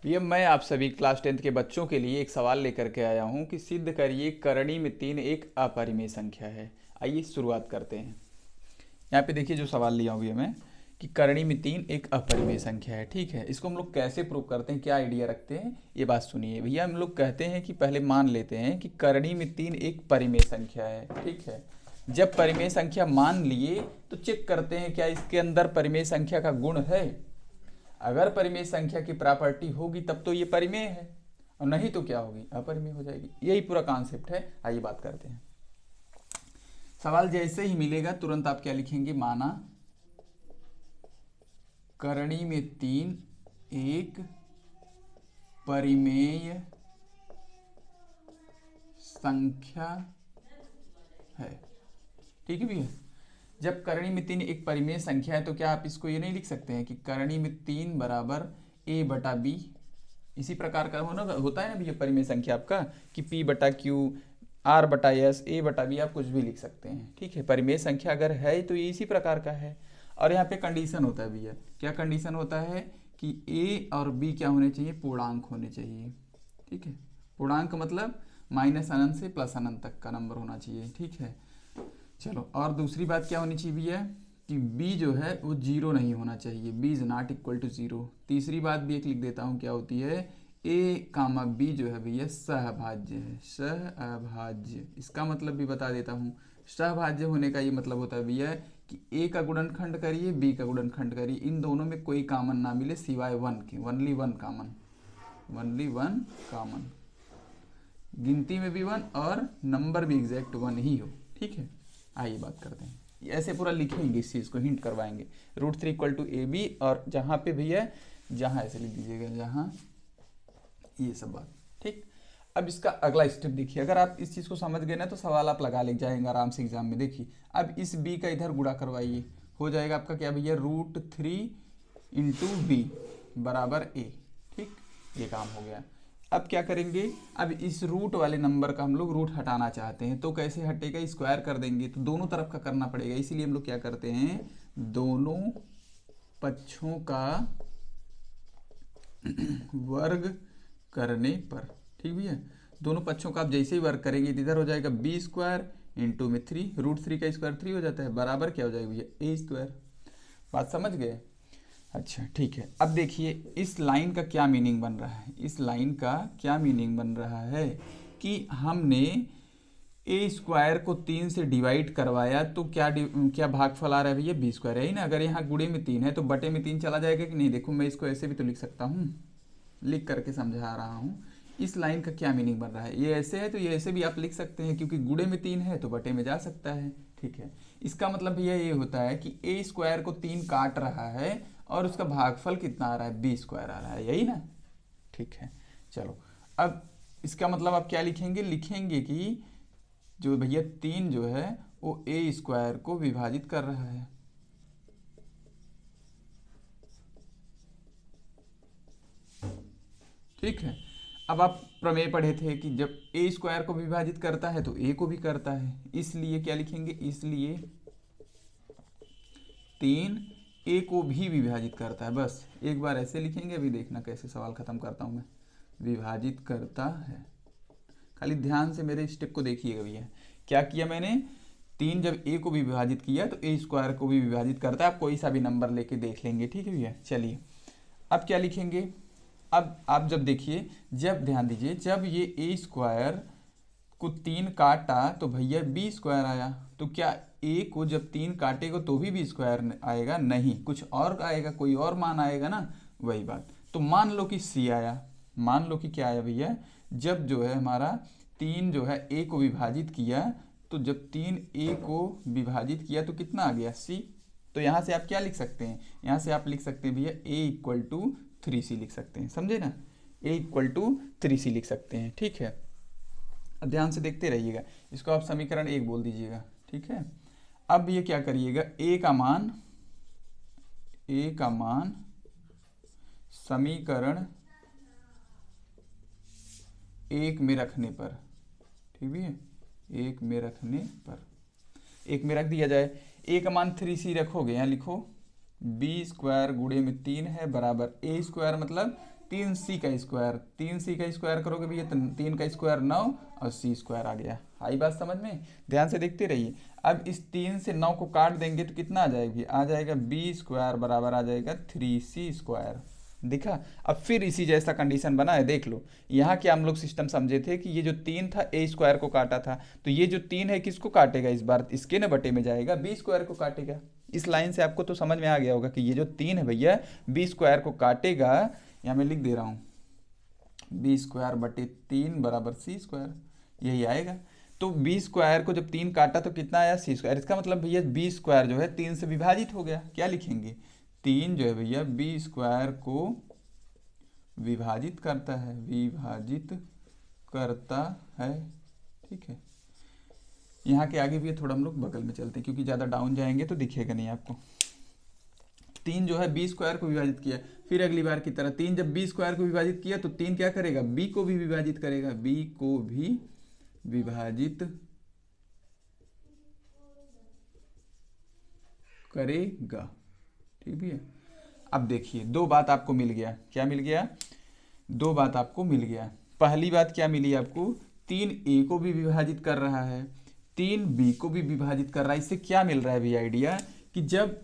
भैया मैं आप सभी क्लास 10th के बच्चों के लिए एक सवाल लेकर के आया हूँ कि सिद्ध करिए करणी में 3 एक अपरिमेय संख्या है। आइए शुरुआत करते हैं। यहाँ पे देखिए जो सवाल लिया हूँ भैया मैं कि करणी में 3 एक अपरिमेय संख्या है। ठीक है, इसको हम लोग कैसे प्रूव करते हैं, क्या आइडिया रखते हैं, ये बात सुनिए भैया। हम लोग कहते हैं कि पहले मान लेते हैं कि करणी में 3 एक परिमेय संख्या है। ठीक है, जब परिमेय संख्या मान लिए तो चेक करते हैं क्या इसके अंदर परिमेय संख्या का गुण है। अगर परिमेय संख्या की प्रॉपर्टी होगी तब तो ये परिमेय है, और नहीं तो क्या होगी, अपरिमेय हो जाएगी। यही पूरा कॉन्सेप्ट है। आइए बात करते हैं। सवाल जैसे ही मिलेगा तुरंत आप क्या लिखेंगे, माना करणी में 3 एक परिमेय संख्या है। ठीक है भैया, जब करणी में 3 एक परिमेय संख्या है तो क्या आप इसको ये नहीं लिख सकते हैं कि करणी में 3 बराबर a बटा बी। इसी प्रकार का होता है ना भैया परिमेय संख्या आपका कि p बटा क्यू, r बटा एस, a बटा बी, आप कुछ भी लिख सकते हैं। ठीक है, परिमेय संख्या अगर है तो ये इसी प्रकार का है। और यहाँ पे कंडीशन होता है भैया, क्या कंडीशन होता है कि a और b क्या होने चाहिए, पूर्णांक होने चाहिए। ठीक है, पूर्णांक मतलब माइनस अनंत से प्लस अनंत तक का नंबर होना चाहिए। ठीक है, चलो, और दूसरी बात क्या होनी चाहिए भैया कि b जो है वो जीरो नहीं होना चाहिए, b is not equal to zero. तीसरी बात भी एक लिख देता हूँ, क्या होती है, a कामा b जो है भैया सहभाज्य है, सहअभाज्य। इसका मतलब भी बता देता हूँ, सहभाज्य होने का ये मतलब होता है भैया कि a का गुणनखंड करिए, b का गुणनखंड करिए, इन दोनों में कोई कॉमन ना मिले सिवाय वन के, only one common, only one common, गिनती में भी वन और नंबर भी एग्जैक्ट वन ही हो। ठीक है, आइए बात करते हैं। ऐसे पूरा लिखेंगे, इस चीज़ को हिंट करवाएंगे। √3 इक्वल टू ए बी, और जहाँ पे भैया जहाँ ऐसे लिख दीजिएगा, जहाँ ये सब बात। ठीक, अब इसका अगला स्टेप देखिए। अगर आप इस चीज़ को समझ गए ना तो सवाल आप लगा ले जाएंगे आराम से एग्जाम में। देखिए अब इस b का इधर गुणा करवाइए, हो जाएगा आपका क्या भैया, √3 इंटू बी बराबर a। ठीक, ये काम हो गया। अब क्या करेंगे, अब इस रूट वाले नंबर का हम लोग रूट हटाना चाहते हैं तो कैसे हटेगा, स्क्वायर कर देंगे, तो दोनों तरफ का करना पड़ेगा। इसीलिए हम लोग क्या करते हैं, दोनों पक्षों का वर्ग करने पर। ठीक भैया, दोनों पक्षों का आप जैसे ही वर्ग करेंगे तो इधर हो जाएगा बी स्क्वायर इंटू में 3, √3 का स्क्वायर 3 हो जाता है, बराबर क्या हो जाएगा भैया, ए स्क्वायर। बात समझ गए। अच्छा ठीक है, अब देखिए इस लाइन का क्या मीनिंग बन रहा है, इस लाइन का क्या मीनिंग बन रहा है कि हमने ए स्क्वायर को 3 से डिवाइड करवाया तो क्या भागफल आ रहा है भैया, बी स्क्वायर है ही ना। अगर यहाँ गुणे में 3 है तो बटे में 3 चला जाएगा कि नहीं। देखो मैं इसको ऐसे भी तो लिख सकता हूँ, लिख करके समझा रहा हूँ। इस लाइन का क्या मीनिंग बन रहा है, ये ऐसे है तो ये ऐसे भी आप लिख सकते हैं, क्योंकि गुणे में 3 है तो बटे में जा सकता है। ठीक है, इसका मतलब भैया ये होता है कि ए स्क्वायर को 3 काट रहा है और उसका भागफल कितना आ रहा है, बी स्क्वायर आ रहा है, यही ना। ठीक है, चलो अब इसका मतलब आप क्या लिखेंगे, लिखेंगे कि जो भैया 3 जो है वो ए स्क्वायर को विभाजित कर रहा है। ठीक है, अब आप प्रमेय पढ़े थे कि जब ए स्क्वायर को विभाजित करता है तो ए को भी करता है, इसलिए क्या लिखेंगे, इसलिए 3 ए को भी विभाजित करता है। बस एक बार ऐसे लिखेंगे, अभी देखना कैसे सवाल खत्म करता हूं मैं, विभाजित करता है। खाली ध्यान से मेरे स्टेप को देखिएगा भैया, क्या किया मैंने, 3 जब ए को भी विभाजित किया तो ए स्क्वायर को भी विभाजित करता है। आप कोई सा भी नंबर लेके देख लेंगे। ठीक है भैया, चलिए अब क्या लिखेंगे, अब आप जब देखिए, जब ध्यान दीजिए, जब ये ए स्क्वायर को 3 काटा तो भैया बी स्क्वायर आया, तो क्या ए को जब 3 काटेगा तो भी बी स्क्वायर आएगा, नहीं, कुछ और आएगा, कोई और मान आएगा ना, वही बात। तो मान लो कि सी आया, मान लो कि क्या आया भैया, जब जो है हमारा 3 जो है ए को विभाजित किया, तो जब 3 ए को विभाजित किया तो कितना आ गया, सी। तो यहाँ से आप क्या लिख सकते हैं, यहाँ से आप लिख सकते हैं भैया ए इक्वल टू 3c लिख सकते हैं, समझे ना, ए इक्वल टू 3c लिख सकते हैं। ठीक है, अब ध्यान से देखते रहिएगा, इसको आप समीकरण 1 बोल दीजिएगा। ठीक है, अब ये क्या करिएगा, ए का मान समीकरण 1 में रखने पर, ठीक है, 1 में रखने पर, 1 में रख दिया जाए। ए का मान 3c रखोगे, यहाँ लिखो बी स्क्वायर गुणे में 3 है बराबर ए स्क्वायर मतलब 3c का स्क्वायर, 3c का स्क्वायर करोगे भैया तो 3 का स्क्वायर 9 और c स्क्वायर आ गया। आई बात समझ में, ध्यान से देखते रहिए। अब इस 3 से 9 को काट देंगे तो कितना आ जाएगी, आ जाएगा b स्क्वायर बराबर आ जाएगा 3c स्क्वायर। दिखा। अब फिर इसी जैसा कंडीशन बना है, देख लो। यहाँ क्या हम लोग सिस्टम समझे थे कि ये जो 3 था a स्क्वायर को काटा था, तो ये जो 3 है किसको काटेगा इस बार, इसके न बटे में जाएगा, b स्क्वायर को काटेगा। इस लाइन से आपको तो समझ में आ गया होगा कि ये जो 3 है भैया b स्क्वायर को काटेगा। यहाँ मैं लिख दे रहा हूँ b स्क्वायर बटे 3 बराबर c स्क्वायर, यही आएगा। तो b स्क्वायर को जब 3 काटा तो कितना आया, c स्क्वायर। इसका मतलब भैया b स्क्वायर जो है 3 से विभाजित हो गया। क्या लिखेंगे, 3 जो है भैया b स्क्वायर को विभाजित करता है, विभाजित करता है। ठीक है, यहाँ के आगे भी थोड़ा हम लोग बगल में चलते हैं क्योंकि ज़्यादा डाउन जाएंगे तो दिखेगा नहीं आपको। 3 जो है b स्क्वायर को विभाजित किया, फिर अगली बार की तरह 3 जब b स्क्वायर को विभाजित किया तो 3 क्या करेगा, b को भी विभाजित करेगा, b को भी विभाजित करेगा। ठीक है। अब देखिए दो बात आपको मिल गया, क्या मिल गया, दो बात आपको मिल गया। पहली बात क्या मिली आपको, 3a को भी विभाजित कर रहा है, 3b को भी विभाजित कर रहा है। इससे क्या मिल रहा है भी आइडिया कि जब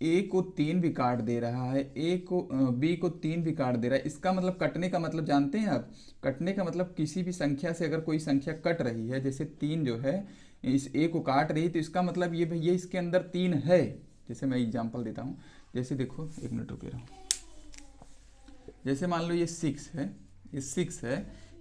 a को 3 भी काट दे रहा है, b को 3 भी काट दे रहा है, इसका मतलब कटने का मतलब जानते हैं आप, कटने का मतलब किसी भी संख्या से अगर कोई संख्या कट रही है, जैसे 3 जो है इस a को काट रही है, तो इसका मतलब ये भैया इसके अंदर 3 है। जैसे मैं एग्जांपल देता हूँ, जैसे देखो 1 मिनट रुके रहो, जैसे मान लो ये 6 है, ये 6 है,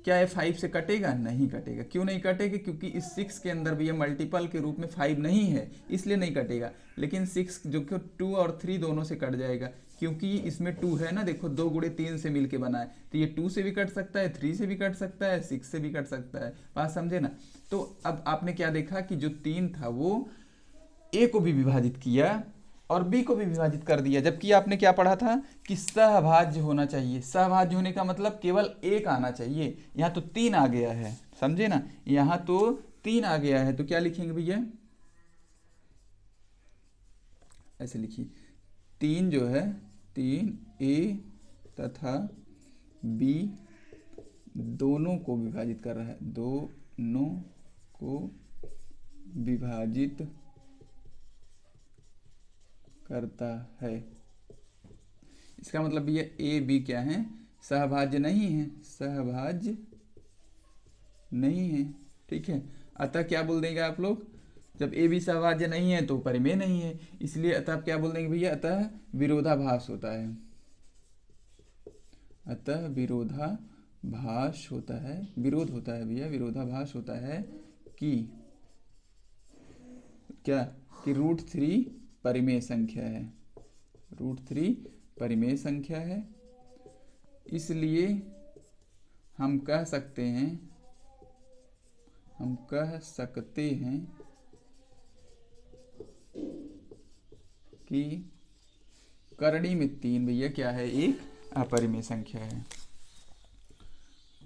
क्या ये 5 से कटेगा, नहीं कटेगा। क्यों नहीं कटेगा, क्योंकि इस 6 के अंदर भी ये मल्टीपल के रूप में 5 नहीं है, इसलिए नहीं कटेगा। लेकिन 6 जो कि 2 और 3 दोनों से कट जाएगा, क्योंकि इसमें 2 है ना, देखो 2 गुणे 3 से मिलके बना है, तो ये 2 से भी कट सकता है, 3 से भी कट सकता है, 6 से भी कट सकता है। बात समझे ना। तो अब आपने क्या देखा कि जो 3 था वो a को भी विभाजित किया और b को भी विभाजित कर दिया, जबकि आपने क्या पढ़ा था कि सहभाज्य होना चाहिए। सहभाज्य होने का मतलब केवल एक आना चाहिए, यहाँ तो 3 आ गया है, समझे ना, यहाँ तो 3 आ गया है। तो क्या लिखेंगे भैया, ऐसे लिखिए, 3 जो है 3a तथा b दोनों को विभाजित कर रहा है, दोनों को विभाजित करता है। इसका मतलब भैया ए बी क्या है, सहभाज्य नहीं है, सहभाज्य नहीं है। ठीक है, अतः क्या बोल देंगे आप लोग, जब ए बी सहभाज्य नहीं है तो परिमेय नहीं है, इसलिए अतः आप क्या बोल देंगे भैया, अतः विरोधाभास होता है, अतः विरोधाभास होता है, विरोध होता है भैया, विरोधाभास होता है कि क्या, कि √3 परिमेय संख्या है, √3 परिमेय संख्या है। इसलिए हम कह सकते हैं, कि करणी में 3 भैया क्या है, एक अपरिमेय संख्या है,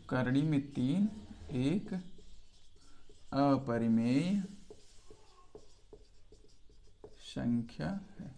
करणी में 3 एक अपरिमेय संख्या है।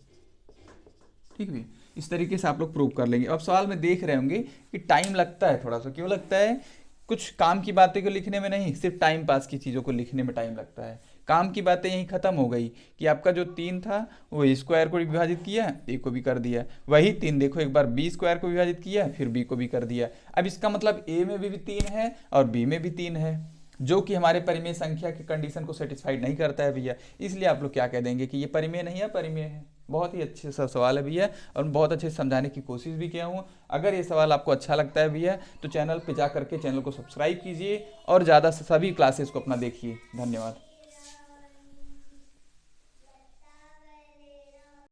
ठीक है, इस तरीके से आप लोग प्रूव कर लेंगे। अब सवाल में देख रहे होंगे कि टाइम लगता है थोड़ा सा, क्यों लगता है, कुछ काम की बातें को लिखने में नहीं, सिर्फ टाइम पास की चीज़ों को लिखने में टाइम लगता है। काम की बातें यहीं खत्म हो गई कि आपका जो 3 था वो स्क्वायर को विभाजित किया, ए को भी कर दिया, वही 3 देखो एक बार b स्क्वायर को विभाजित किया, फिर b को भी कर दिया। अब इसका मतलब a में भी 3 है और b में भी 3 है, जो कि हमारे परिमेय संख्या की कंडीशन को सेटिस्फाइड नहीं करता है भैया। इसलिए आप लोग क्या कह देंगे कि ये परिमेय नहीं है, परिमेय है। बहुत ही अच्छे सा सवाल है भैया, और बहुत अच्छे से समझाने की कोशिश भी किया हूँ। अगर ये सवाल आपको अच्छा लगता है भैया तो चैनल पे जा करके चैनल को सब्सक्राइब कीजिए और ज़्यादा सभी क्लासेस को अपना देखिए। धन्यवाद।